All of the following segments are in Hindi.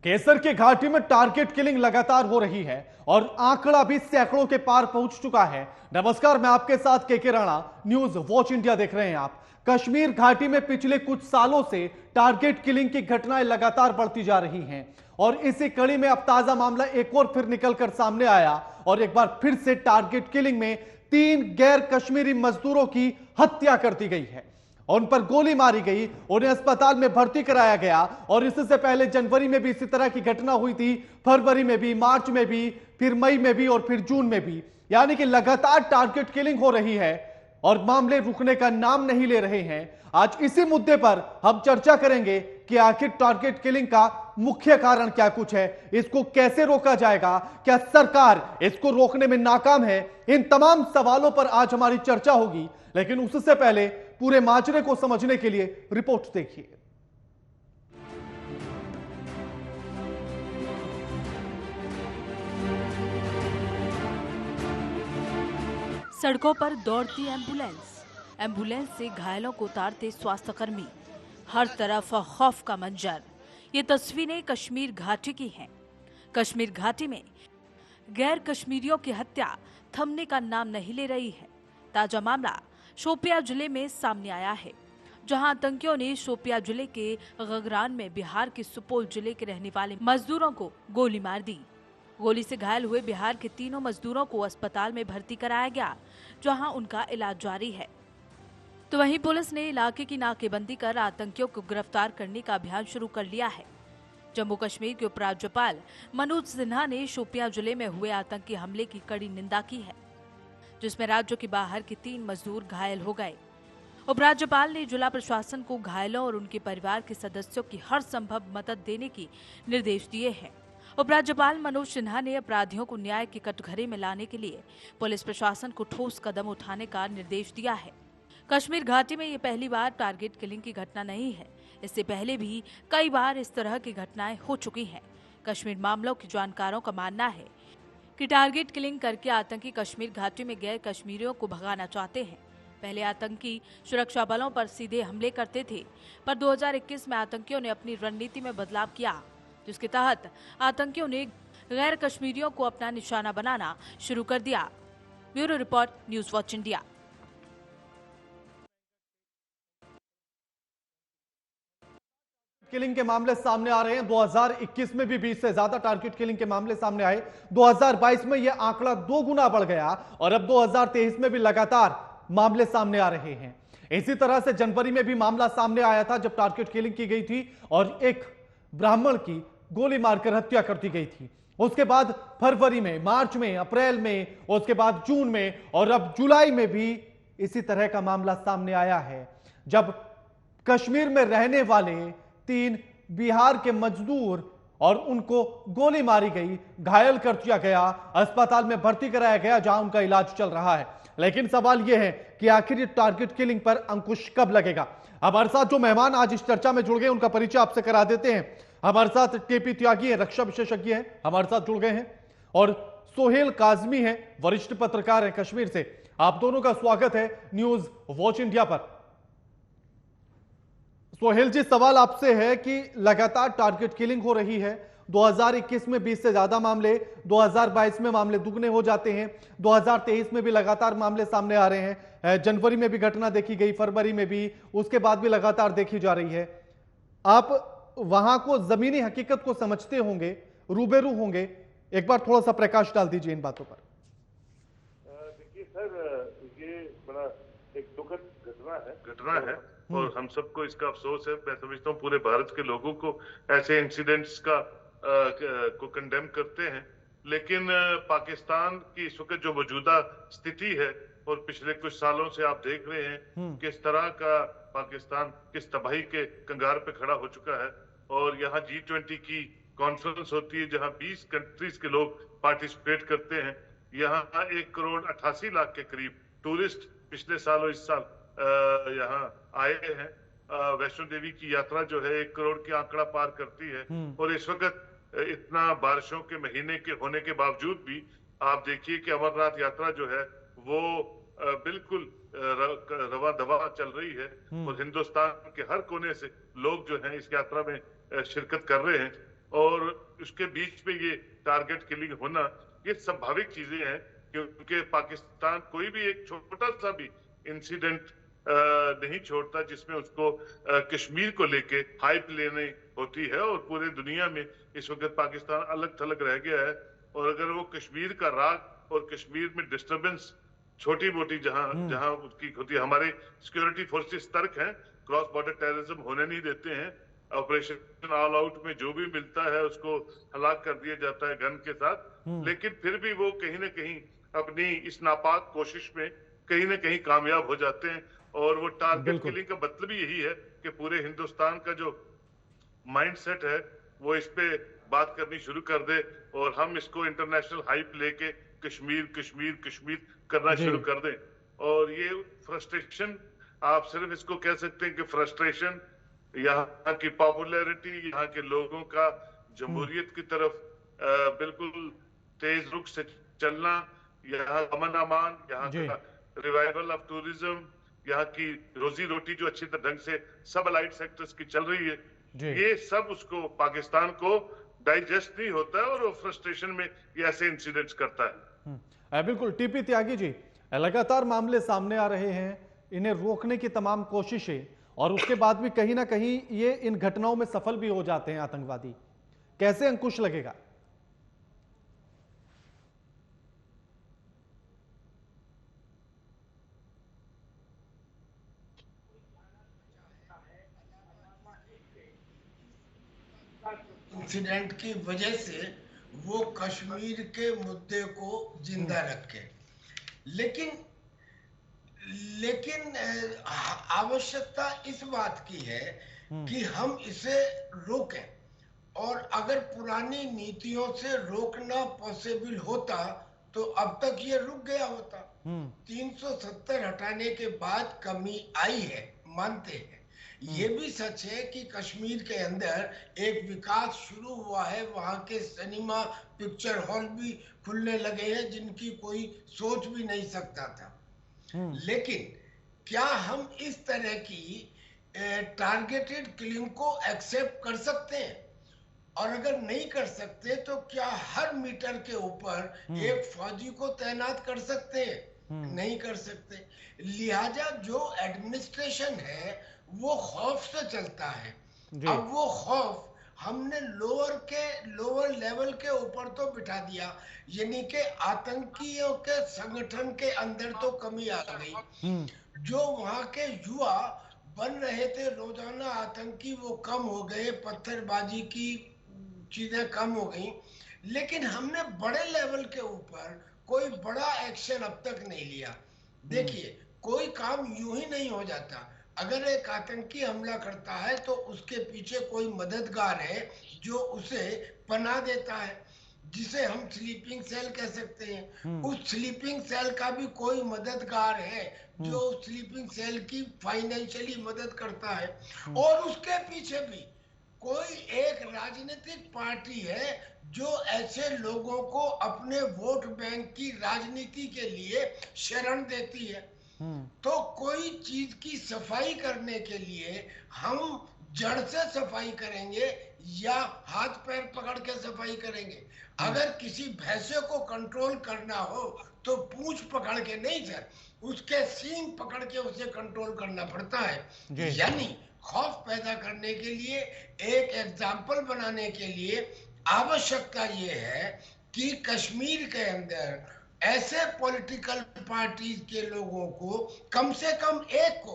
केसर की घाटी में टारगेट किलिंग लगातार हो रही है और आंकड़ा भी सैकड़ों के पार पहुंच चुका है। नमस्कार, मैं आपके साथ के राणा, न्यूज वॉच इंडिया देख रहे हैं आप। कश्मीर घाटी में पिछले कुछ सालों से टारगेट किलिंग की घटनाएं लगातार बढ़ती जा रही हैं और इसी कड़ी में अब ताजा मामला एक और फिर निकलकर सामने आया और एक बार फिर से टारगेट किलिंग में 3 गैर कश्मीरी मजदूरों की हत्या कर दी गई है। उन पर गोली मारी गई, उन्हें अस्पताल में भर्ती कराया गया और इससे पहले जनवरी में भी इसी तरह की घटना हुई थी, फरवरी में भी, मार्च में भी, फिर मई में भी और फिर जून में भी। यानी कि लगातार टारगेट किलिंग हो रही है और मामले रुकने का नाम नहीं ले रहे हैं। आज इसी मुद्दे पर हम चर्चा करेंगे कि आखिर टारगेट किलिंग का मुख्य कारण क्या कुछ है, इसको कैसे रोका जाएगा, क्या सरकार इसको रोकने में नाकाम है। इन तमाम सवालों पर आज हमारी चर्चा होगी, लेकिन उससे पहले पूरे माजरे को समझने के लिए रिपोर्ट देखिए। सड़कों पर दौड़ती एम्बुलेंस से घायलों को उतारते स्वास्थ्यकर्मी, हर तरफ खौफ का मंजर। ये तस्वीरें कश्मीर घाटी की हैं। कश्मीर घाटी में गैर कश्मीरियों की हत्या थमने का नाम नहीं ले रही है। ताजा मामला शोपियां जिले में सामने आया है, जहां आतंकियों ने शोपियां जिले के गगरान में बिहार के सुपौल जिले के रहने वाले मजदूरों को गोली मार दी। गोली से घायल हुए बिहार के तीनों मजदूरों को अस्पताल में भर्ती कराया गया, जहां उनका इलाज जारी है। तो वहीं पुलिस ने इलाके की नाकेबंदी कर आतंकियों को गिरफ्तार करने का अभियान शुरू कर लिया है। जम्मू कश्मीर के उपराज्यपाल मनोज सिन्हा ने शोपियां जिले में हुए आतंकी हमले की कड़ी निंदा की है, जिसमें राज्य के बाहर के 3 मजदूर घायल हो गए। उपराज्यपाल ने जिला प्रशासन को घायलों और उनके परिवार के सदस्यों की हर संभव मदद देने की निर्देश दिए हैं। उपराज्यपाल मनोज सिन्हा ने अपराधियों को न्याय के कटघरे में लाने के लिए पुलिस प्रशासन को ठोस कदम उठाने का निर्देश दिया है। कश्मीर घाटी में ये पहली बार टारगेट किलिंग की घटना नहीं है। इससे पहले भी कई बार इस तरह की घटनाएं हो चुकी हैं। कश्मीर मामलों के जानकारों का मानना है कि टारगेट किलिंग करके आतंकी कश्मीर घाटी में गैर कश्मीरियों को भगाना चाहते हैं। पहले आतंकी सुरक्षा बलों पर सीधे हमले करते थे, पर 2021 में आतंकियों ने अपनी रणनीति में बदलाव किया, जिसके तहत आतंकियों ने गैर कश्मीरियों को अपना निशाना बनाना शुरू कर दिया। Bureau report, news watch India. Killing के मामले सामने आ रहे हैं। 2021 में भी 20 से ज्यादा टारगेट किलिंग के मामले सामने आए। 2022 में यह आंकड़ा 2 गुना बढ़ गया और अब 2023 में भी लगातार मामले सामने आ रहे हैं। इसी तरह से जनवरी में भी मामला सामने आया था, जब टारगेट किलिंग की गई थी और एक ब्राह्मण की गोली मारकर हत्या कर दी गई थी। उसके बाद फरवरी में, मार्च में, अप्रैल में, उसके बाद जून में और अब जुलाई में भी इसी तरह का मामला सामने आया है, जब कश्मीर में रहने वाले 3 बिहार के मजदूर और उनको गोली मारी गई, घायल कर दिया गया, अस्पताल में भर्ती कराया गया, जहां उनका इलाज चल रहा है। लेकिन सवाल यह है कि आखिर ये टारगेट किलिंग पर अंकुश कब लगेगा। हमारे साथ जो मेहमान आज इस चर्चा में जुड़ गए, उनका परिचय आपसे करा देते हैं। हमारे साथ केपी त्यागी है, रक्षा विशेषज्ञ हैं, हमारे साथ जुड़ गए हैं, और सोहेल काजमी है, वरिष्ठ पत्रकार है कश्मीर से। आप दोनों का स्वागत है न्यूज वॉच इंडिया पर। सोहेल जी, सवाल आपसे है कि लगातार टारगेट किलिंग हो रही है। 2021 में 20 से ज्यादा मामले, 2022 में मामले दुगने हो जाते हैं, 2023 में भी लगातार मामले सामने आ रहे हैं। जनवरी में भी घटना देखी गई, फरवरी में भी, उसके बाद भी लगातार देखी जा रही है। आप वहां को, जमीनी हकीकत को समझते होंगे, रूबेरू होंगे, एक बार थोड़ा सा प्रकाश डाल दीजिए इन बातों पर। देखिए सर, ये बड़ा एक दुखद घटना है और हम सबको इसका अफसोस है। मैं समझता हूँ पूरे भारत के लोगों को ऐसे इंसिडेंट्स को कंडेम करते हैं, लेकिन पाकिस्तान की इस वक्त जो मौजूदा स्थिति है और पिछले कुछ सालों से आप देख रहे हैं किस तरह का पाकिस्तान किस तबाही के कंगार पे खड़ा हो चुका है। और यहाँ G20 की कॉन्फ्रेंस होती है, जहाँ 20 कंट्रीज के लोग पार्टिसिपेट करते हैं। यहाँ 1,88,00,000 के करीब टूरिस्ट पिछले साल और इस साल यहाँ आए हैं। वैष्णो देवी की यात्रा जो है 1 करोड़ की आंकड़ा पार करती है। और इस वक्त इतना बारिशों के महीने के होने के बावजूद भी आप देखिए कि अमरनाथ यात्रा जो है वो बिल्कुल रवा दवा चल रही है और हिंदुस्तान के हर कोने से लोग जो हैं इस यात्रा में शिरकत कर रहे हैं। और उसके बीच में ये टारगेट किलिंग होना, ये स्वाभाविक चीजें हैं, क्योंकि पाकिस्तान कोई भी एक छोटा सा भी इंसिडेंट नहीं छोड़ता जिसमें उसको कश्मीर को लेके हाइप लेने होती है। और पूरे दुनिया में इस वक्त पाकिस्तान अलग थलग रह गया है, और अगर वो कश्मीर का राग और कश्मीर में डिस्टरबेंस छोटी मोटी जहां उसकी होती है, हमारे सिक्योरिटी फोर्सेस सतर्क हैं, क्रॉस बॉर्डर टेररिज्म होने नहीं देते हैं। ऑपरेशन ऑल आउट में जो भी मिलता है उसको हलाक कर दिया जाता है गन के साथ, लेकिन फिर भी वो कहीं ना कहीं अपनी इस नापाक कोशिश में कहीं ना कहीं कामयाब हो जाते हैं। और वो टारगेट किलिंग का मतलब ही यही है कि पूरे हिंदुस्तान का जो माइंडसेट है वो इस पे बात करनी शुरू कर दे, और हम इसको इंटरनेशनल हाइप लेके कश्मीर कश्मीर कश्मीर करना शुरू कर दें। और ये फ्रस्ट्रेशन, आप सिर्फ इसको कह सकते हैं कि फ्रस्ट्रेशन, यहाँ की पॉपुलैरिटी, यहाँ के लोगों का जमहूरियत की तरफ बिल्कुल तेज रुख से चलना, यहाँ अमन अमान, यहाँ का रिवाइवल ऑफ टूरिज्म, यहाँ की रोजी रोटी जो अच्छी ढंग से सब अलाइड सेक्टर्स की चल रही है, ये सब उसको पाकिस्तान को डाइजेस्ट नहीं होता है, और वो फ्रस्ट्रेशन में ये ऐसे इंसिडेंट्स करता है। बिल्कुल टीपी त्यागी जी, लगातार मामले सामने आ रहे हैं, इन्हें रोकने की तमाम कोशिशें, और उसके बाद भी कहीं ना कहीं ये इन घटनाओं में सफल भी हो जाते हैं आतंकवादी, कैसे अंकुश लगेगा? इंसिडेंट की वजह से वो कश्मीर के मुद्दे को जिंदा रखे, लेकिन लेकिन आवश्यकता इस बात की है कि हम इसे रोकें, और अगर पुरानी नीतियों से रोकना पॉसिबल होता तो अब तक ये रुक गया होता। 370 हटाने के बाद कमी आई है, मानते हैं। ये भी सच है कि कश्मीर के अंदर एक विकास शुरू हुआ है, वहां के सिनेमा पिक्चर हॉल भी खुलने लगे हैं जिनकी कोई सोच भी नहीं सकता था। लेकिन क्या हम इस तरह की टारगेटेड किलिंग को एक्सेप्ट कर सकते हैं? और अगर नहीं कर सकते तो क्या हर मीटर के ऊपर एक फौजी को तैनात कर सकते हैं? नहीं कर सकते। लिहाजा जो एडमिनिस्ट्रेशन है वो खौफ से चलता है। अब वो खौफ हमने लोअर लेवल के ऊपर तो बिठा दिया, यानी कि आतंकियों के संगठन के अंदर तो कमी आ गई। जो वहां के युवा बन रहे थे रोजाना आतंकी, वो कम हो गए, पत्थरबाजी की चीजें कम हो गई, लेकिन हमने बड़े लेवल के ऊपर कोई बड़ा एक्शन अब तक नहीं लिया। देखिए, कोई काम यूं ही नहीं हो जाता। अगर एक आतंकी हमला करता है तो उसके पीछे कोई मददगार है जो उसे पनाह देता है, जिसे हम स्लीपिंग सेल कह सकते हैं। उस स्लीपिंग सेल का भी कोई मददगार है जो स्लीपिंग सेल की फाइनेंशियली मदद करता है, और उसके पीछे भी कोई एक राजनीतिक पार्टी है जो ऐसे लोगों को अपने वोट बैंक की राजनीति के लिए शरण देती है। तो कोई चीज की सफाई करने के लिए हम जड़ से सफाई करेंगे या हाथ पैर पकड़ के सफाई करेंगे? अगर किसी भैंसे को कंट्रोल करना हो तो पूंछ पकड़ के नहीं सर, उसके सींग पकड़ के उसे कंट्रोल करना पड़ता है। यानी खौफ पैदा करने के लिए, एक एग्जाम्पल बनाने के लिए आवश्यकता ये है कि कश्मीर के अंदर ऐसे पॉलिटिकल पार्टीज के लोगों को कम से कम एक को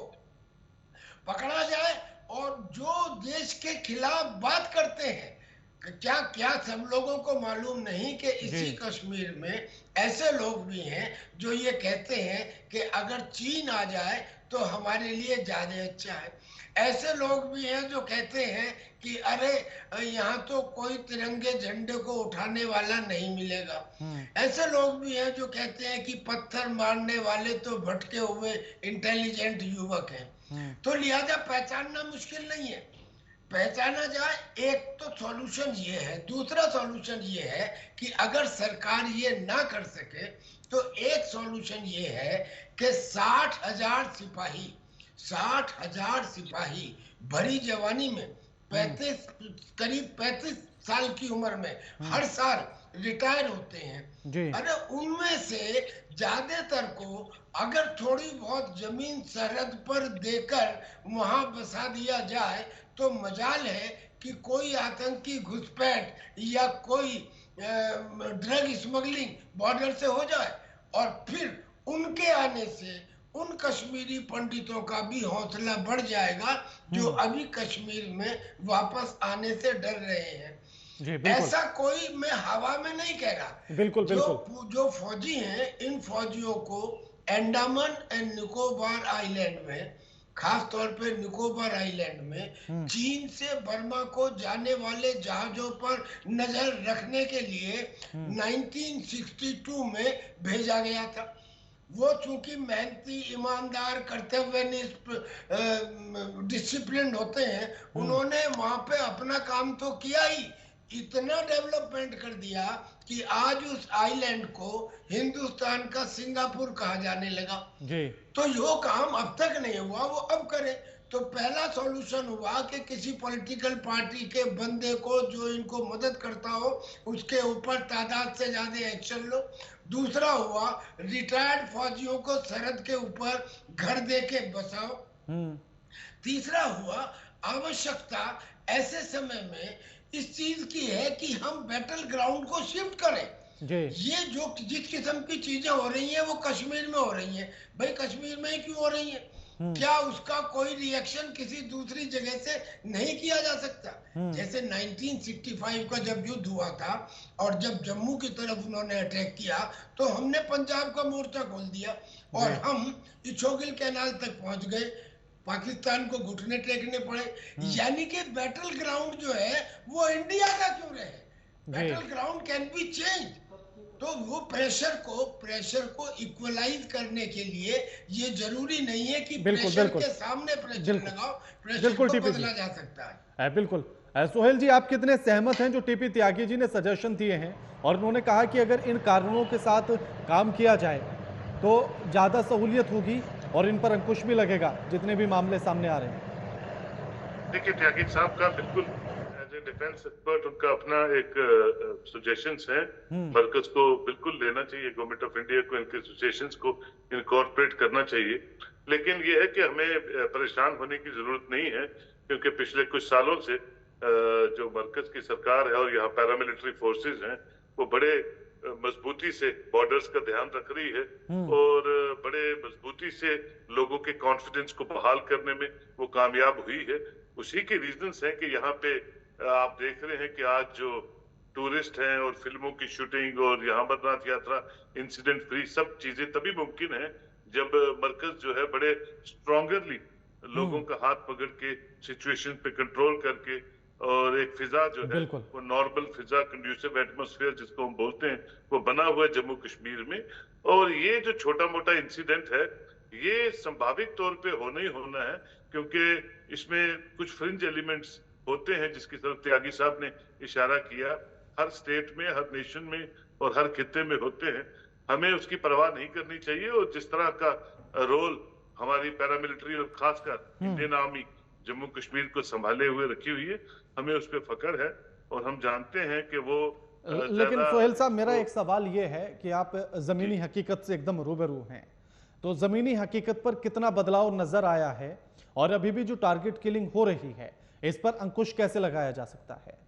पकड़ा जाए, और जो देश के खिलाफ बात करते हैं, क्या सब लोगों को मालूम नहीं कि इसी कश्मीर में ऐसे लोग भी हैं जो ये कहते हैं कि अगर चीन आ जाए तो हमारे लिए ज्यादा अच्छा है। ऐसे लोग भी हैं जो कहते हैं कि अरे यहाँ तो कोई तिरंगे झंडे को उठाने वाला नहीं मिलेगा। ऐसे लोग भी हैं जो कहते हैं कि पत्थर मारने वाले तो भटके हुए इंटेलिजेंट युवक हैं। तो लिहाजा पहचानना मुश्किल नहीं है, पहचाना जाए। एक तो सॉल्यूशन ये है। दूसरा सॉल्यूशन ये है कि अगर सरकार ये ना कर सके तो एक सॉल्यूशन ये है कि 60,000 सिपाही भरी जवानी में करीब 35 साल की उम्र में हर साल रिटायर होते हैं। अरे उनमें से ज्यादातर को अगर थोड़ी बहुत जमीन सरहद पर देकर वहां बसा दिया जाए तो मजाल है कि कोई आतंकी घुसपैठ या कोई ड्रग स्मगलिंग बॉर्डर से हो जाए, और फिर उनके आने से उन कश्मीरी पंडितों का भी हौसला बढ़ जाएगा जो अभी कश्मीर में वापस आने से डर रहे हैं। ऐसा कोई मैं हवा में नहीं कह रहा। बिल्कुल जो फौजी हैं, इन फौजियों को अंडमान एंड निकोबार आइलैंड में, खास तौर पे निकोबार आइलैंड में चीन से बर्मा को जाने वाले जहाजों पर नजर रखने के लिए 1962 में भेजा गया था। वो चूंकि मेहनती, ईमानदार, कर्तव्यनिष्ठ, डिसिप्लिन होते हैं, उन्होंने वहां पे अपना काम तो किया ही, इतना डेवलपमेंट कर दिया कि आज उस आइलैंड को हिंदुस्तान का सिंगापुर कहा जाने लगा जी। तो यो काम अब तक नहीं हुआ, वो अब करे। तो पहला सॉल्यूशन हुआ कि किसी पॉलिटिकल पार्टी के बंदे को जो इनको मदद करता हो उसके ऊपर तादाद से ज्यादा एक्शन लो। दूसरा हुआ रिटायर्ड फौजियों को सरहद के ऊपर घर दे के बसाओ। तीसरा हुआ आवश्यकता ऐसे समय में इस चीज की है कि हम बैटल ग्राउंड को शिफ्ट करें। ये जो जिस किस्म की चीजें हो रही हैं वो कश्मीर में हो रही हैं, भाई कश्मीर में ही क्यों हो रही हैं? क्या उसका कोई रिएक्शन किसी दूसरी जगह से नहीं किया जा सकता? जैसे 1965 का जब युद्ध हुआ था और जब जम्मू की तरफ उन्होंने अटैक किया तो हमने पंजाब का मोर्चा खोल दिया और हम इछोगिल कैनाल तक पहुंच गए, पाकिस्तान को घुटने टेकने पड़े। यानी कि बैटल ग्राउंड जो है वो इंडिया का क्यों रहे? Battle ground can be change. तो वो प्रेशर को इक्वलाइज करने के लिए ये जरूरी नहीं है कि प्रेशर के सामने प्रेशर लगाओ, प्रेशर को बदला जा सकता है। बिल्कुल। सोहेल जी, आप कितने सहमत हैं जो टीपी त्यागी जी ने सजेशन दिए हैं और उन्होंने कहा कि अगर इन कारणों के साथ काम किया जाए तो ज्यादा सहूलियत होगी और इन पर अंकुश भी लगेगा जितने भी मामले सामने आ रहे हैं? देखिए, त्यागी साहब का बिल्कुल एज ए डिफेंस एक्सपर्ट उनका अपना एक सजेशंस है, मरकज को बिल्कुल लेना चाहिए, गवर्नमेंट ऑफ इंडिया को इनके सजेशंस को इनकॉर्पोरेट करना चाहिए। लेकिन ये है कि हमें परेशान होने की जरूरत नहीं है, क्योंकि पिछले कुछ सालों से जो मरकज की सरकार है और यहाँ पैरामिलिट्री फोर्सेज हैं वो बड़े मजबूती से बॉर्डर्स का ध्यान रख रही है और बड़े मजबूती से लोगों के कॉन्फिडेंस को बहाल करने में वो कामयाब हुई है। उसी के रीजंस हैं कि यहाँ पे आप देख रहे हैं कि आज जो टूरिस्ट हैं और फिल्मों की शूटिंग और यहाँ अमरनाथ यात्रा इंसिडेंट फ्री सब चीजें तभी मुमकिन है जब मरकज जो है बड़े स्ट्रॉन्गरली लोगों का हाथ पकड़ के सिचुएशन पे कंट्रोल करके और एक फिजा जो है वो नॉर्मल फिजा, कंड्यूसिव एटमॉस्फेयर जिसको हम बोलते हैं, वो बना हुआ है जम्मू कश्मीर में। और ये जो छोटा मोटा इंसिडेंट है ये संभावित तौर पे होना ही होना है, क्योंकि इसमें कुछ फ्रिंज एलिमेंट्स होते हैं जिसकी तरफ त्यागी साहब ने इशारा किया, हर स्टेट में, हर नेशन में और हर खित्ते में होते हैं। हमें उसकी परवाह नहीं करनी चाहिए और जिस तरह का रोल हमारी पैरामिलिट्री और खासकर इंडियन आर्मी जम्मू कश्मीर को संभाले हुए रखी हुई है, हमें उस पर फख्र है और हम जानते हैं कि वो लेकिन सोहेल साहब, मेरा एक सवाल ये है कि आप जमीनी हकीकत से एकदम रूबरू हैं, तो जमीनी हकीकत पर कितना बदलाव नजर आया है और अभी भी जो टारगेट किलिंग हो रही है इस पर अंकुश कैसे लगाया जा सकता है?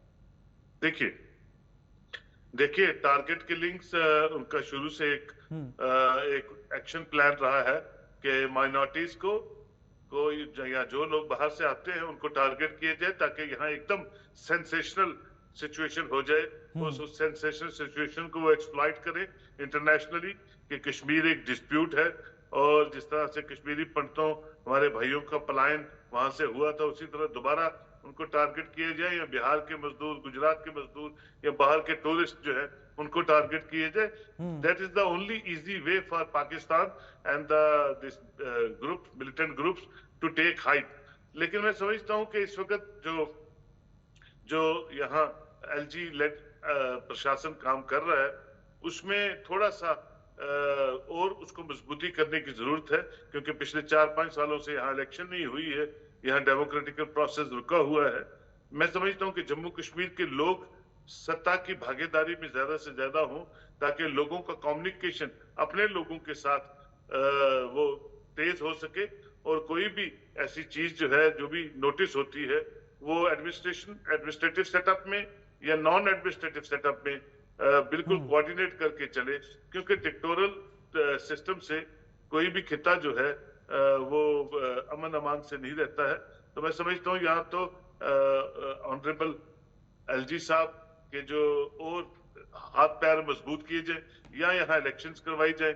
देखिए टारगेट किलिंग्स उनका शुरू से एक एक्शन प्लान रहा है कि माइनॉरिटीज को या जो लोग बाहर से आते हैं उनको टारगेट किए जाए ताकि यहाँ एकदम सेंसेशनल सिचुएशन हो जाए। उस सेंसेशनल सिचुएशन को वो एक्सप्लॉइट करें इंटरनेशनली कि कश्मीर एक डिस्प्यूट है और जिस तरह से कश्मीरी पंडितों हमारे भाइयों का पलायन वहां से हुआ था उसी तरह दोबारा उनको टारगेट किए जाए, या बिहार के मजदूर, गुजरात के मजदूर या बाहर के टूरिस्ट जो है उनको टारगेट किए जाए। That is the only easy way for Pakistan and this group, militant groups to take height. लेकिन मैं समझता हूं कि इस वक्त जो यहाँ एलजी लेड प्रशासन काम कर रहा है उसमें थोड़ा सा और उसको मजबूती करने की जरूरत है, क्योंकि पिछले 4-5 सालों से यहाँ इलेक्शन नहीं हुई है, यहाँ डेमोक्रेटिक प्रोसेस रुका हुआ है। मैं समझता हूँ कि जम्मू कश्मीर के लोग सत्ता की भागीदारी में ज्यादा से ज्यादा हो, ताकि लोगों का कम्युनिकेशन अपने लोगों के साथ वो तेज हो सके, और कोई भी ऐसी चीज जो है, जो भी नोटिस होती है, वो एडमिनिस्ट्रेटिव सेटअप में या नॉन एडमिनिस्ट्रेटिव सेटअप में बिल्कुल कोऑर्डिनेट करके चले, क्योंकि डिक्टेटोरियल सिस्टम से कोई भी खिता जो है वो अमन अमान से नहीं रहता है। तो मैं समझता हूँ यहाँ तो ऑनरेबल एलजी साहब के जो और हाथ पैर मजबूत किए जाए, या यहाँ इलेक्शंस करवाई जाए,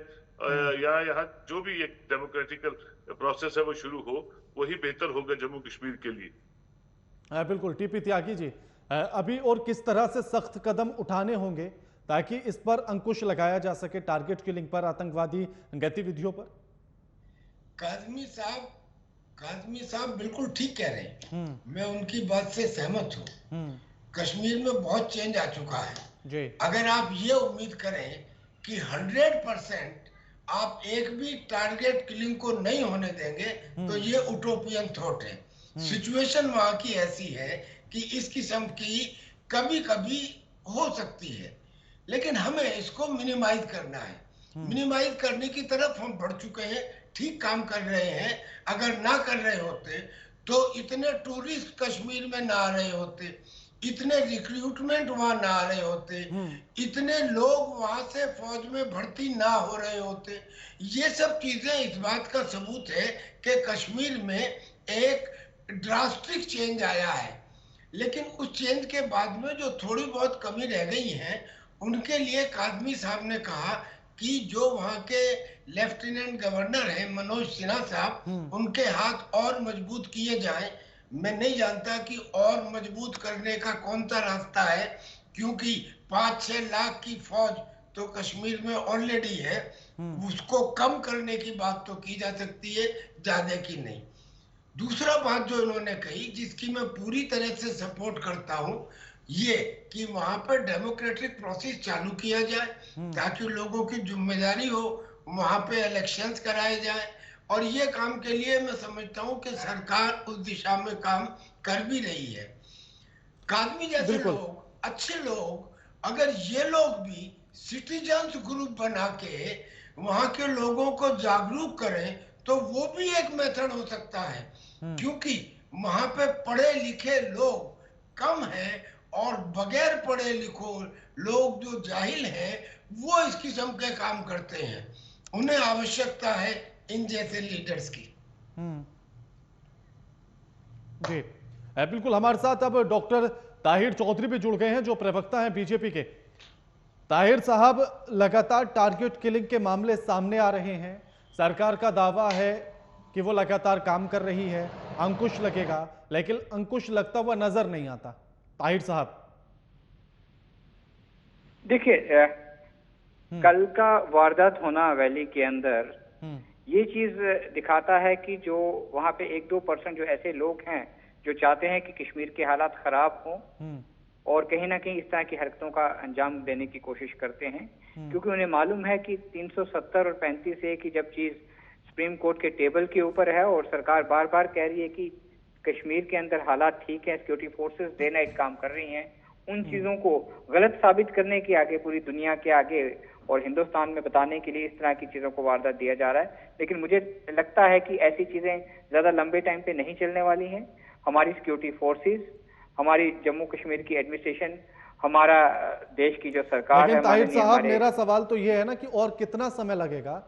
या यहाँ जो भी एक डेमोक्रेटिकल प्रोसेस है वो शुरू हो, वही बेहतर होगा जम्मू कश्मीर के लिए। बिल्कुल टीपी त्यागी जी, अभी और किस तरह से सख्त कदम उठाने होंगे ताकि इस पर अंकुश लगाया जा सके, टारगेट किलिंग पर, आतंकवादी गतिविधियों पर? काजमी साहब बिल्कुल ठीक कह रहे हैं, मैं उनकी बात से सहमत हूँ। कश्मीर में बहुत चेंज आ चुका है जी। अगर आप ये उम्मीद करें कि 100% आप एक भी टारगेट किलिंग को नहीं होने देंगे, तो ये उटोपियन थॉट है। सिचुएशन वहां की ऐसी है कि इस किस्म की कभी कभी हो सकती है, लेकिन हमें इसको मिनिमाइज करना है। मिनिमाइज करने की तरफ हम बढ़ चुके हैं, ठीक काम कर रहे हैं। अगर ना कर रहे होते तो इतने टूरिस्ट कश्मीर में ना आ रहे होते, इतने रिक्रूटमेंट वहां ना आ रहे होते, इतने लोग वहां से फौज में भर्ती ना हो रहे होते। ये सब चीजें इस बात का सबूत है कि कश्मीर में एक ड्रास्टिक चेंज आया है। लेकिन उस चेंज के बाद में जो थोड़ी बहुत कमी रह गई है, उनके लिए काजमी साहब ने कहा कि जो वहां के लेफ्टिनेंट गवर्नर हैं मनोज सिन्हा साहब, उनके हाथ और मजबूत किए जाएं। मैं नहीं जानता कि और मजबूत करने का कौन सा रास्ता है, क्योंकि 5-6 लाख की फौज तो कश्मीर में ऑलरेडी है, उसको कम करने की बात तो की जा सकती है, ज्यादा की नहीं। दूसरा बात जो इन्होंने कही, जिसकी मैं पूरी तरह से सपोर्ट करता हूं, ये कि वहां पर डेमोक्रेटिक प्रोसेस चालू किया जाए, ताकि लोगों की जिम्मेदारी हो, वहां पे इलेक्शंस कराए जाए। और ये काम के लिए मैं समझता हूं कि सरकार उस दिशा में काम कर भी रही है। काजमी जैसे लोग, अच्छे लोग, अगर ये लोग भी सिटीजन्स ग्रुप बना के वहां के लोगों को जागरूक करें, तो वो भी एक मेथड हो सकता है। क्योंकि वहां पे पढ़े लिखे लोग कम हैं, और बगैर पढ़े लिखो लोग जो जाहिल हैं, वो इस किस्म के काम करते हैं। उन्हें आवश्यकता है इन जैसे लीडर्स की। जी बिल्कुल, हमारे साथ अब डॉक्टर ताहिर चौधरी भी जुड़ गए हैं, जो प्रवक्ता हैं बीजेपी के। ताहिर साहब, लगातार टारगेट किलिंग के मामले सामने आ रहे हैं, सरकार का दावा है कि वो लगातार काम कर रही है, अंकुश लगेगा, लेकिन अंकुश लगता हुआ नजर नहीं आता। ताहिर साहब, देखिए, कल का वारदात होना वैली के अंदर ये चीज दिखाता है कि जो वहां पे 1-2% जो ऐसे लोग हैं जो चाहते हैं कि कश्मीर के हालात खराब हों, और कहीं ना कहीं इस तरह की हरकतों का अंजाम देने की कोशिश करते हैं, क्योंकि उन्हें मालूम है कि 370 और 35 ए की जब चीज सुप्रीम कोर्ट के टेबल के ऊपर है, और सरकार बार बार कह रही है कि कश्मीर के अंदर हालात ठीक है, सिक्योरिटी फोर्सेस डे नाइट काम कर रही हैं, उन चीजों को गलत साबित करने के आगे, पूरी दुनिया के आगे और हिंदुस्तान में बताने के लिए इस तरह की चीजों को वारदात दिया जा रहा है। लेकिन मुझे लगता है कि ऐसी चीजें ज्यादा लंबे टाइम पे नहीं चलने वाली हैं। हमारी सिक्योरिटी फोर्सेस, हमारी जम्मू कश्मीर की एडमिनिस्ट्रेशन, हमारा देश की जो सरकार है। ताहिर साहब, मेरा सवाल तो ये है ना कि और कितना समय लगेगा?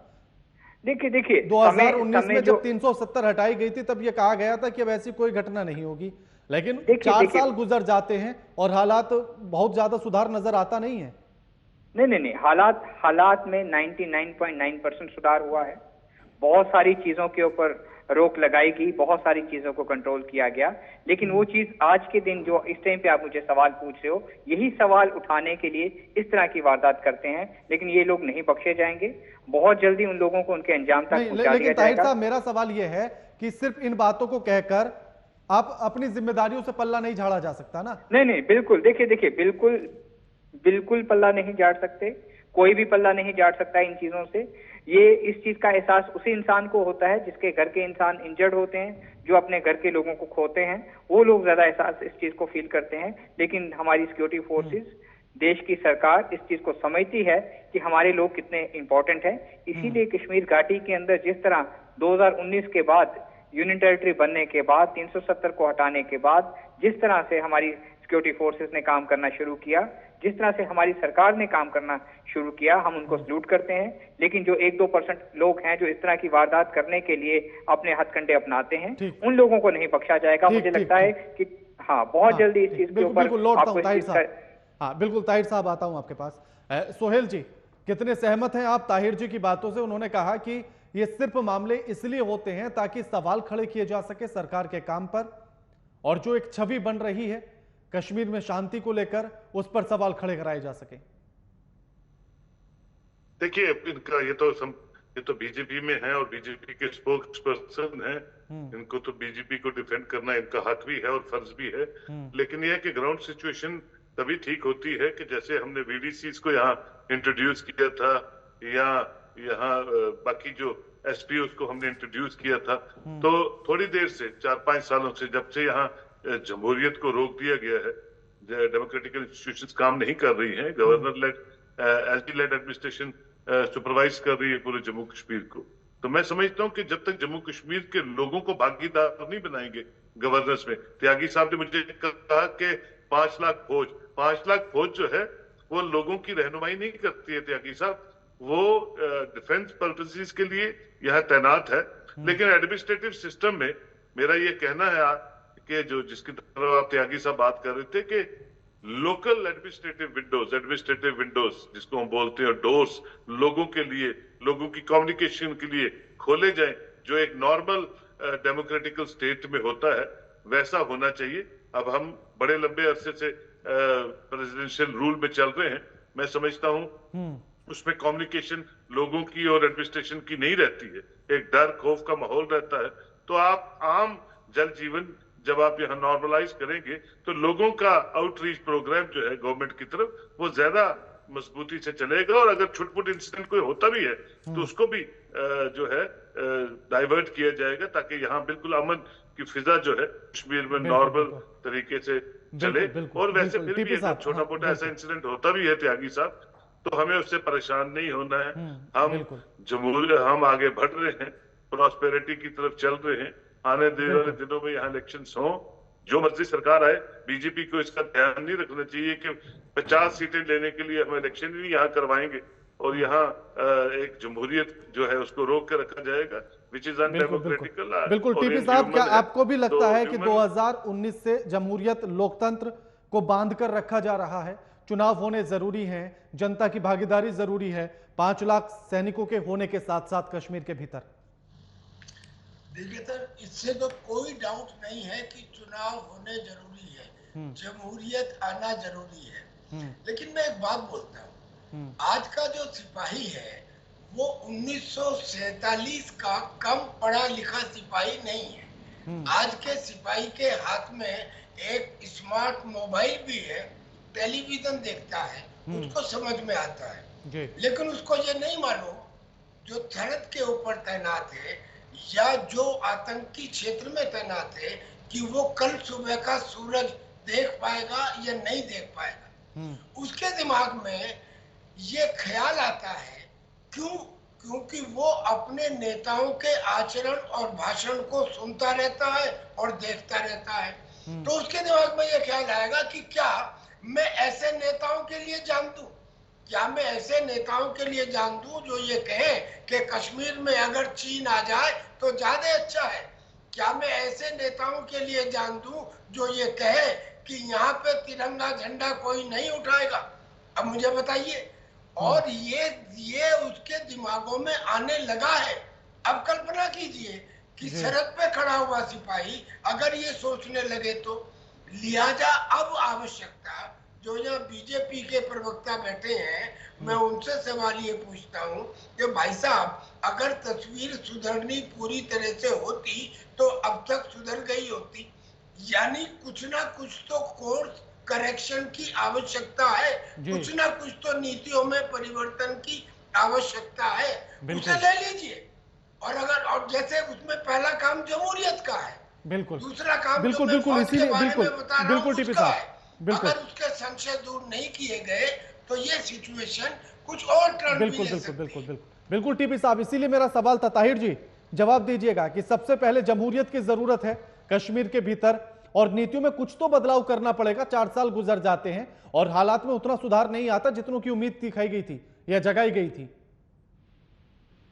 देखिए 2019 में जब 370 हटाई गई थी, तब ये कहा गया था कि अब ऐसी कोई घटना नहीं होगी, लेकिन 4 साल गुजर जाते हैं और हालात बहुत ज्यादा सुधार नजर आता नहीं है। नहीं, हालात में 99.9% सुधार हुआ है। बहुत सारी चीजों के ऊपर रोक लगाई गई, बहुत सारी चीजों को कंट्रोल किया गया, लेकिन वो चीज आज के दिन जो इस टाइम पे आप मुझे सवाल पूछ रहे हो, यही सवाल उठाने के लिए इस तरह की वारदात करते हैं। लेकिन ये लोग नहीं बख्शे जाएंगे, बहुत जल्दी उन लोगों को उनके अंजाम तक पहुंचा दिया जाएगा। साहब, मेरा सवाल ये है कि सिर्फ इन बातों को कहकर आप अपनी जिम्मेदारियों से पल्ला नहीं झाड़ा जा सकता ना? नहीं, बिल्कुल, देखिए बिल्कुल पल्ला नहीं झाड़ सकते। कोई भी पल्ला नहीं झाड़ सकता इन चीजों से। ये इस चीज का एहसास उसी इंसान को होता है जिसके घर के इंसान इंजर्ड होते हैं, जो अपने घर के लोगों को खोते हैं, वो लोग ज्यादा एहसास इस चीज को फील करते हैं। लेकिन हमारी सिक्योरिटी फोर्सेस, देश की सरकार इस चीज को समझती है कि हमारे लोग कितने इंपॉर्टेंट हैं। इसीलिए कश्मीर घाटी के अंदर जिस तरह 2019 के बाद, यूनियन टेरिटरी बनने के बाद, 370 को हटाने के बाद जिस तरह से हमारी सिक्योरिटी फोर्सेस ने काम करना शुरू किया, जिस तरह से हमारी सरकार ने काम करना शुरू किया, हम उनको सल्यूट करते हैं। लेकिन जो 1-2% लोग हैं जो इस तरह की वारदात करने के लिए अपने हथकंडे अपनाते हैं, उन लोगों को नहीं बख्शा जाएगा। मुझे लगता है कि हाँ, बहुत जल्दी इस चीज के ऊपर बिल्कुल ताहिर साहब आता हूं आपके पास। सोहेल जी, कितने सहमत हैं आप ताहिर जी की बातों से? उन्होंने कहा कि ये सिर्फ मामले इसलिए होते हैं ताकि सवाल खड़े किए जा सके सरकार के काम पर, और जो एक छवि बन रही है कश्मीर में शांति को लेकर, उस पर सवाल खड़े कराए जा सके। देखिए, इनका ये तो बीजेपी में है और बीजेपी के स्पोक्स पर्सन है। इनको तो बीजेपी को डिफेंड करना इनका हक भी है और फर्ज भी है। लेकिन यह है कि ग्राउंड सिचुएशन तभी ठीक होती है कि जैसे हमने वीडीसीज को यहाँ इंट्रोड्यूस किया था, या यहाँ बाकी जो एसपीओ को हमने इंट्रोड्यूस किया था, तो थोड़ी देर से 4-5 सालों से, जब से यहाँ जमहूरियत को रोक दिया गया है, डेमोक्रेटिक इंस्टीट्यूशंस काम नहीं कर रही हैं, governor led, SP led administration supervise कर रही है पूरे जम्मू कश्मीर को। तो मैं समझता हूं कि जब तक जम्मू कश्मीर के लोगों को भागीदार नहीं बनाएंगे गवर्नेंस में, त्यागी साहब ने मुझे कहा कि 5 लाख फौज जो है वो लोगों की रहनुमाई नहीं करती है। त्यागी साहब वो डिफेंस पर्पसेस के लिए यहाँ तैनात है, लेकिन एडमिनिस्ट्रेटिव सिस्टम में मेरा ये कहना है कि जो जिसकी तरफ आप त्यागी साहब बात कर रहे थे कि लोकल एडमिनिस्ट्रेटिव विंडोज जिसको हम बोलते हैं, डोर्स लोगों के लिए, लोगों की कम्युनिकेशन के लिए खोले जाएं, जो एक नॉर्मल डेमोक्रेटिकल स्टेट में होता है वैसा होना चाहिए। अब हम बड़े लंबे अरसे से प्रेसिडेंशियल रूल में चल रहे हैं, मैं समझता हूं उसमें कम्युनिकेशन लोगों की और एडमिनिस्ट्रेशन की नहीं रहती है, एक डर खौफ का माहौल रहता है। तो आप आम जल जीवन जब आप यहाँ नॉर्मलाइज करेंगे तो लोगों का आउटरीच प्रोग्राम जो है गवर्नमेंट की तरफ, वो ज्यादा मजबूती से चलेगा। और अगर छुटपुट इंसिडेंट कोई होता भी है तो उसको भी जो है डाइवर्ट किया जाएगा, ताकि यहाँ बिल्कुल अमन की फिजा जो है कश्मीर में नॉर्मल तरीके से चले। और वैसे फिर भी अगर छोटा मोटा ऐसा इंसिडेंट होता भी है त्यागी साहब, तो हमें उससे परेशान नहीं होना है। हम आगे बढ़ रहे हैं, प्रॉस्पेरिटी की तरफ चल रहे हैं। आने वाले दिनों में यहाँ इलेक्शंस हों, जो मर्जी सरकार आए, बीजेपी को इसका ध्यान नहीं रखना चाहिए कि 50 सीटें लेने के लिए हम इलेक्शन ही यहाँ करवाएंगे और यहाँ एक जमहूरियत जो है उसको रोक के रखा जाएगा, विच इज अनडेमोक्रेटिकल। बिल्कुल टीपी साहब, क्या आपको भी लगता है कि 2019 से जमहूरियत लोकतंत्र को बांध कर रखा जा रहा है? चुनाव होने जरूरी है, जनता की भागीदारी जरूरी है, 5 लाख सैनिकों के होने के साथ साथ कश्मीर के भीतर। देखिए सर, इससे तो कोई डाउट नहीं है कि चुनाव होने जरूरी है, जमहूरियत आना जरूरी है। लेकिन मैं एक बात बोलता हूँ, आज का जो सिपाही है वो 1947 का कम पढ़ा लिखा सिपाही नहीं है। आज के सिपाही के हाथ में एक स्मार्ट मोबाइल भी है, टेलीविजन देखता है, उसको समझ में आता है। लेकिन उसको ये नहीं मालूम जो सरहद के ऊपर तैनात है या जो आतंकी क्षेत्र में तैनात है कि वो कल सुबह का सूरज देख पाएगा या नहीं देख पाएगा। उसके दिमाग में ये ख्याल आता है, क्योंकि वो अपने नेताओं के आचरण और भाषण को सुनता रहता है और देखता रहता है। तो उसके दिमाग में ये ख्याल आएगा कि क्या मैं ऐसे नेताओं के लिए जान दूं, क्या मैं ऐसे नेताओं के लिए जान दूं जो ये कहे कि कश्मीर में अगर चीन आ जाए तो ज्यादा अच्छा है? क्या मैं ऐसे नेताओं के लिए जान दूं जो ये कहे कि यहाँ पे तिरंगा झंडा कोई नहीं उठाएगा? अब मुझे बताइए। और ये उसके दिमागों में आने लगा है। अब कल्पना कीजिए कि सरहद पे खड़ा हुआ सिपाही अगर ये सोचने लगे तो। लिहाजा अब आवश्यकता, जो यहाँ बीजेपी के प्रवक्ता बैठे हैं, मैं उनसे सवाल ये पूछता हूँ कि भाई साहब, अगर तस्वीर सुधरनी पूरी तरह से होती तो अब तक सुधर गई होती। यानी कुछ ना कुछ तो कोर्स करेक्शन की आवश्यकता है, कुछ ना कुछ तो नीतियों में परिवर्तन की आवश्यकता है, उसे ले लीजिए। और जैसे उसमें पहला काम जमहूरियत का है, बिल्कुल दूसरा काम बिल्कुल जो मैं बिल्कुल फौज के इसीलिए बारे बिल्कुल में बता रहा हूं, बिल्कुल टीपी उसका साहब है। बिल्कुल अगर उसके संशय दूर नहीं किए गए तो ये सिचुएशन कुछ और टर्न भी बिल्कुल ले बिल्कुल सकती बिल्कुल बिल्कुल बिल्कुल टीपी साहब, इसीलिए मेरा सवाल था। ताहिर जी जवाब दीजिएगा कि सबसे पहले जमहूरियत की जरूरत है कश्मीर के भीतर, और नीतियों में कुछ तो बदलाव करना पड़ेगा। 4 साल गुजर जाते हैं और हालात में उतना सुधार नहीं आता जितनों की उम्मीद दिखाई गई थी या जगाई गई थी।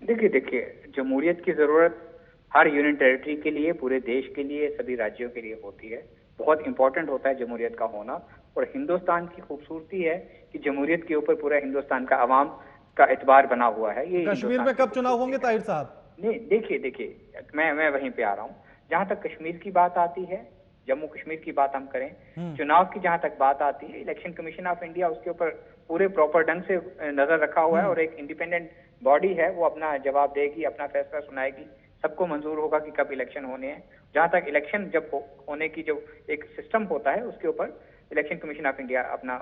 देखिए जमहूरियत की जरूरत हर यूनियन टेरिटरी के लिए, पूरे देश के लिए, सभी राज्यों के लिए होती है। बहुत इंपॉर्टेंट होता है जमहूरियत का होना। और हिंदुस्तान की खूबसूरती है कि जमहूरियत के ऊपर पूरा हिंदुस्तान का अवाम का एतबार बना हुआ है। ये कश्मीर में कब चुनाव होंगे ताहिर साहब? नहीं, देखिए मैं वहीं पे आ रहा हूँ। जहां तक कश्मीर की बात आती है, जम्मू कश्मीर की बात हम करें, चुनाव की जहां तक बात आती है, इलेक्शन कमीशन ऑफ इंडिया उसके ऊपर पूरे प्रॉपर ढंग से नजर रखा हुआ है और एक इंडिपेंडेंट बॉडी है, वो अपना जवाब देगी, अपना फैसला सुनाएगी। सबको मंजूर होगा कि कब इलेक्शन होने हैं। जहां तक इलेक्शन जब होने की जो एक सिस्टम होता है उसके ऊपर इलेक्शन कमीशन ऑफ इंडिया अपना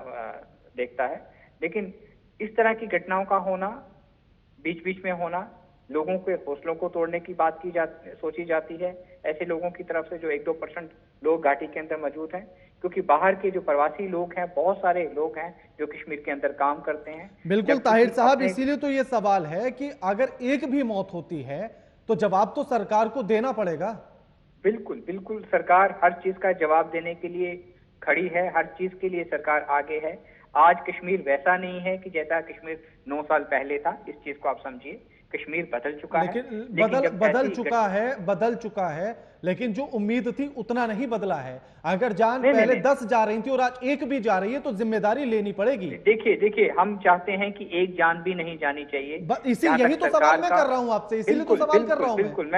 देखता है। लेकिन इस तरह की घटनाओं का होना, बीच बीच में होना, लोगों के हौसलों को तोड़ने की बात सोची जाती है ऐसे लोगों की तरफ से जो 1-2% लोग घाटी के अंदर मौजूद हैं। क्योंकि बाहर के जो प्रवासी लोग हैं, बहुत सारे लोग हैं जो कश्मीर के अंदर काम करते हैं। बिल्कुल ताहिर साहब, इसीलिए तो ये सवाल है कि अगर एक भी मौत होती है तो जवाब तो सरकार को देना पड़ेगा। बिल्कुल बिल्कुल, सरकार हर चीज का जवाब देने के लिए खड़ी है, हर चीज के लिए सरकार आगे है। आज कश्मीर वैसा नहीं है कि जैसा कश्मीर 9 साल पहले था। इस चीज को आप समझिए, कश्मीर बदल चुका है। बदल चुका है, लेकिन जो उम्मीद थी उतना नहीं बदला है। अगर जान पहले 10 जा रही थी और आज 1 भी जा रही है तो जिम्मेदारी लेनी पड़ेगी। देखिए हम चाहते हैं कि एक जान भी नहीं जानी चाहिए। यही तो सवाल मैं कर रहा हूं आपसे, इसीलिए तो सवाल कर रहा हूं। बिल्कुल,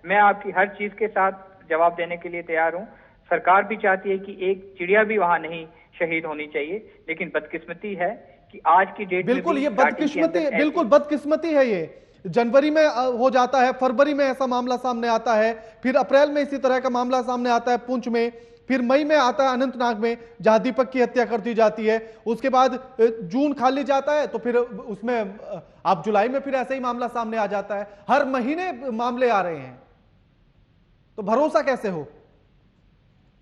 मैं आपकी हर चीज के साथ जवाब देने के लिए तैयार हूं। सरकार भी चाहती है कि एक चिड़िया भी वहां नहीं शहीद होनी चाहिए। लेकिन बदकिस्मती है कि आज की डेट में बिल्कुल ये बदकिस्मती है। ये जनवरी में हो जाता है, फरवरी में ऐसा मामला सामने आता है, फिर अप्रैल में इसी तरह का मामला सामने आता है पुंछ में, फिर मई में आता है अनंतनाग में जहां दीपक की हत्या कर दी जाती है। उसके बाद जून खाली जाता है तो फिर उसमें आप जुलाई में फिर ऐसा ही मामला सामने आ जाता है। हर महीने मामले आ रहे हैं, तो भरोसा कैसे हो?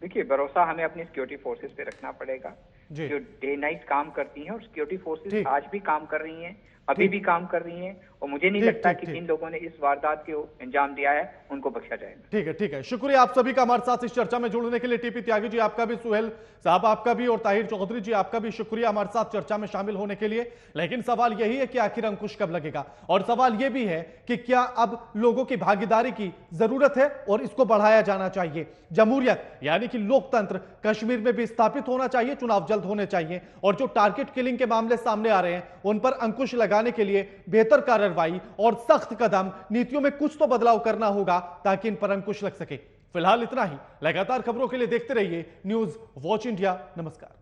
देखिए, भरोसा हमें अपनी सिक्योरिटी फोर्सेस पे रखना पड़ेगा जो डे नाइट काम करती हैं। और सिक्योरिटी फोर्सेस आज भी काम कर रही हैं, अभी भी काम कर रही हैं। और मुझे नहीं लगता कि जिन लोगों ने इस वारदात को अंजाम दिया है उनको बख्शा जाएगा। ठीक है। शुक्रिया आप सभी का हमारे साथ इस चर्चा में जुड़ने के लिए। टीपी त्यागी जी आपका भी, सुहेल साहब आपका भी, और ताहिर चौधरी जी आपका भी शुक्रिया हमारे साथ चर्चा में शामिल होने के लिए। लेकिन सवाल यही है कि आखिर अंकुश कब लगेगा, और सवाल यह भी है कि क्या अब लोगों की भागीदारी की जरूरत है और इसको बढ़ाया जाना चाहिए। जमहूरियत यानी कि लोकतंत्र कश्मीर में भी स्थापित होना चाहिए, चुनाव जल्द होने चाहिए, और जो टारगेट किलिंग के मामले सामने आ रहे हैं उन पर अंकुश लगाने के लिए बेहतर कार्रवाई और सख्त कदम, नीतियों में कुछ तो बदलाव करना होगा ताकि इन पर अंकुश लग सके। फिलहाल इतना ही। लगातार खबरों के लिए देखते रहिए न्यूज़ वॉच इंडिया। नमस्कार।